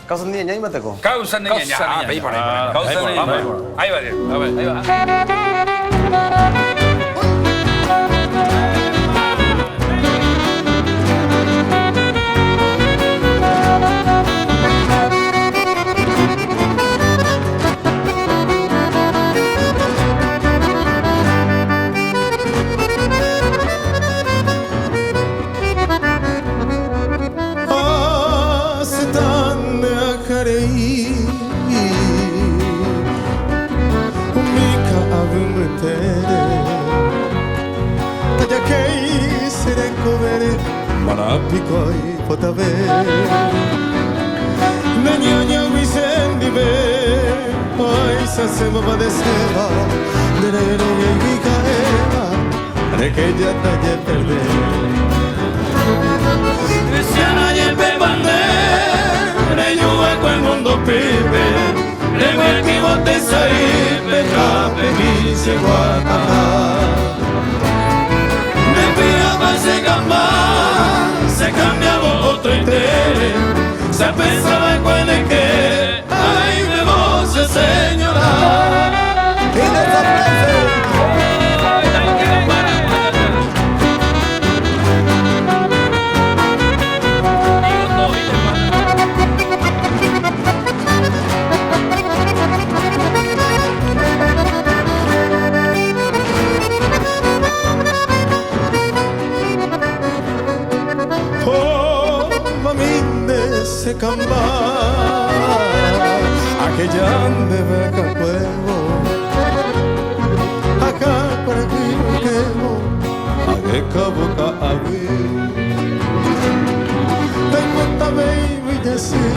Causa niña, ahí me tocó. Causa niña. Ah, ahí por ahí. Causa niña. Ahí va, ahí va. Marapikoi potave Nanyanya visendive Oi sasema vadeseva Derere vikaeva Rekeja taje perde Cristiana yepe bande Reyuwe kwa mundo pibe Rewe kivote sai Petra pemise guatata Se cambiaba otro interés. Se pensaba en cuál es que ay de voces señora. Se camba aquella ande beca cuevo acá para aquí quevo ageca boca agui tengo también voy a decir